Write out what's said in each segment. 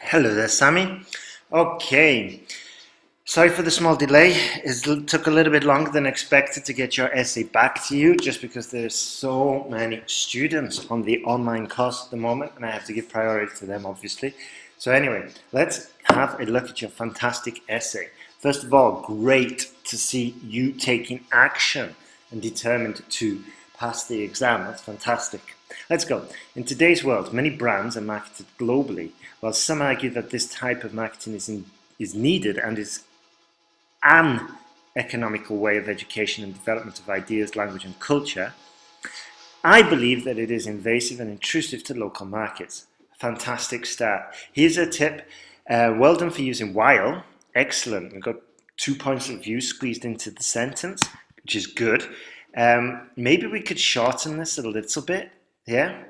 Hello there, Sami. Okay, sorry for the small delay. It took a little bit longer than expected to get your essay back to you, just because there's so many students on the online course at the moment, and I have to give priority to them, obviously. So anyway, let's have a look at your fantastic essay. First of all, great to see you taking action and determined to pass the exam. That's fantastic. Let's go. In today's world, many brands are marketed globally, while some argue that this type of marketing is needed and is an economical way of education and development of ideas, language and culture. I believe that it is invasive and intrusive to local markets. Fantastic start. Here's a tip. Well done for using while. Excellent. We've got 2 points of view squeezed into the sentence, which is good. Maybe we could shorten this a little bit. Yeah?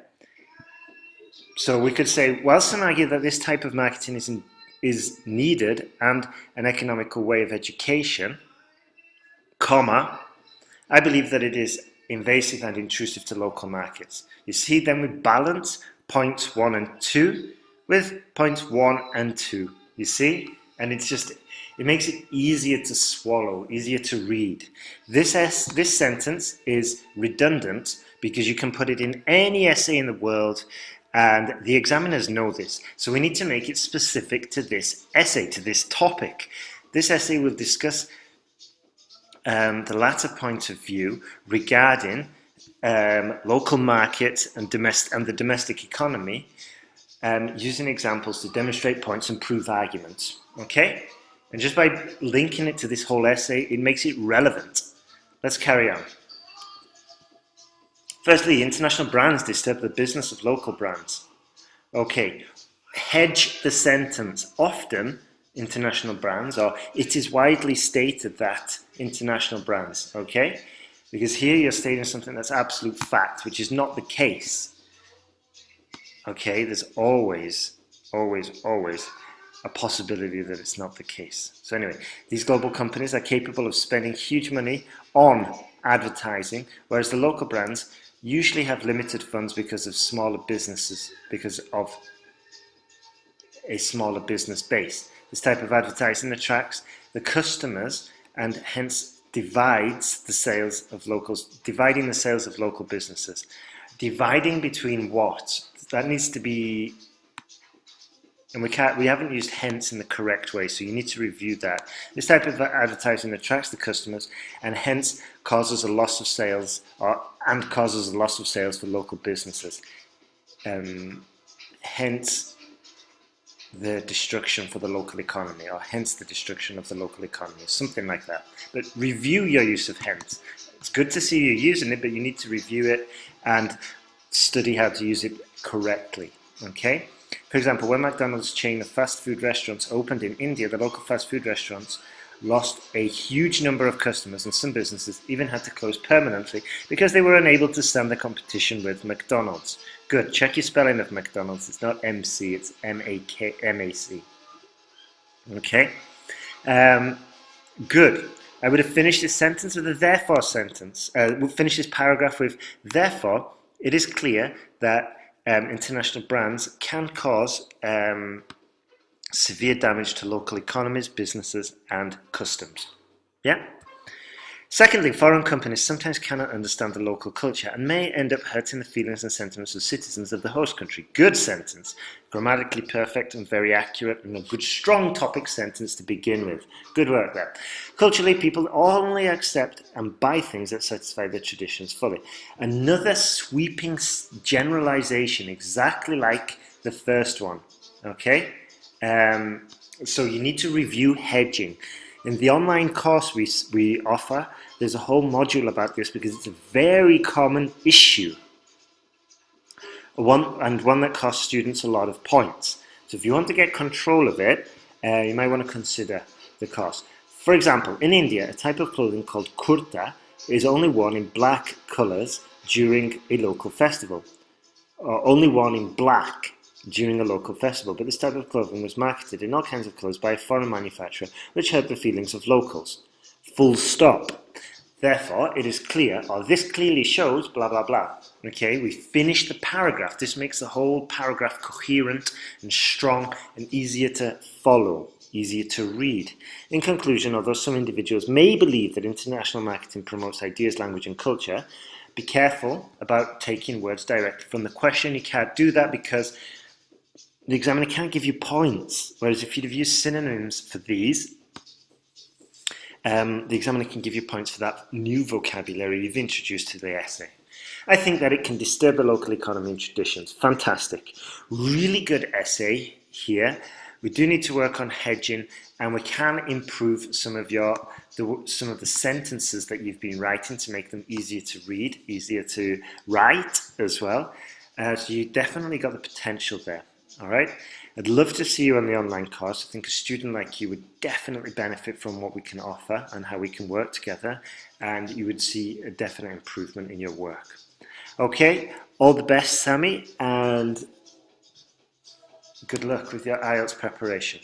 So we could say, while some argue that this type of marketing is needed and an economical way of education, comma, I believe that it is invasive and intrusive to local markets. You see, then we balance points 1 and 2 with points 1 and 2. You see? And it makes it easier to swallow, easier to read. This sentence is redundant because you can put it in any essay in the world, and the examiners know this. So we need to make it specific to this essay, to this topic. This essay will discuss the latter point of view regarding local markets and the domestic economy, using examples to demonstrate points and prove arguments. Okay? And just by linking it to this whole essay, it makes it relevant. Let's carry on. Firstly, international brands disturb the business of local brands. Okay, hedge the sentence. Often, international brands, or it is widely stated that international brands, okay? Because here you're stating something that's absolute fact, which is not the case. Okay, there's always a possibility that it's not the case. So anyway, these global companies are capable of spending huge money on advertising, whereas the local brands usually have limited funds because of a smaller business base. This type of advertising attracts the customers and hence dividing the sales of local businesses. Dividing between what? That needs to be, and we haven't used hence in the correct way, so you need to review that. This type of advertising attracts the customers and hence causes a loss of sales for local businesses. Hence the destruction for the local economy, or hence the destruction of the local economy, something like that. But review your use of hence. It's good to see you using it, but you need to review it and study how to use it correctly. Okay? For example, when McDonald's chain of fast food restaurants opened in India, the local fast food restaurants lost a huge number of customers, and some businesses even had to close permanently because they were unable to stand the competition with McDonald's. Good. Check your spelling of McDonald's. It's not MC, it's M-A-C. Okay? Good. I would have finished this sentence with a therefore sentence. We'll finish this paragraph with, therefore, it is clear that international brands can cause severe damage to local economies, businesses, and customs. Yeah? Secondly, foreign companies sometimes cannot understand the local culture and may end up hurting the feelings and sentiments of citizens of the host country. Good sentence. Grammatically perfect and very accurate, and a good strong topic sentence to begin with. Good work there. Culturally, people only accept and buy things that satisfy their traditions fully. Another sweeping generalization, exactly like the first one. Okay? So you need to review hedging. In the online course we offer, there's a whole module about this because it's a very common issue. One that costs students a lot of points. So if you want to get control of it, you might want to consider the cost. For example, in India, a type of clothing called kurta is only worn in black colours during a local festival, or only worn in black during a local festival, but this type of clothing was marketed in all kinds of clothes by a foreign manufacturer, which hurt the feelings of locals. Full stop. Therefore, it is clear, or this clearly shows, blah, blah, blah. Okay, we finished the paragraph. This makes the whole paragraph coherent and strong and easier to follow, easier to read. In conclusion, although some individuals may believe that international marketing promotes ideas, language, and culture, be careful about taking words directly from the question. You can't do that because the examiner can't give you points. Whereas if you'd have used synonyms for these, the examiner can give you points for that new vocabulary you've introduced to the essay. I think that it can disturb the local economy and traditions. Fantastic. Really good essay here. We do need to work on hedging, and we can improve some of the sentences that you've been writing to make them easier to read, easier to write as well. So you definitely got the potential there. All right. I'd love to see you on the online course. I think a student like you would definitely benefit from what we can offer and how we can work together, and you would see a definite improvement in your work. Okay, all the best, Sami, and good luck with your IELTS preparation.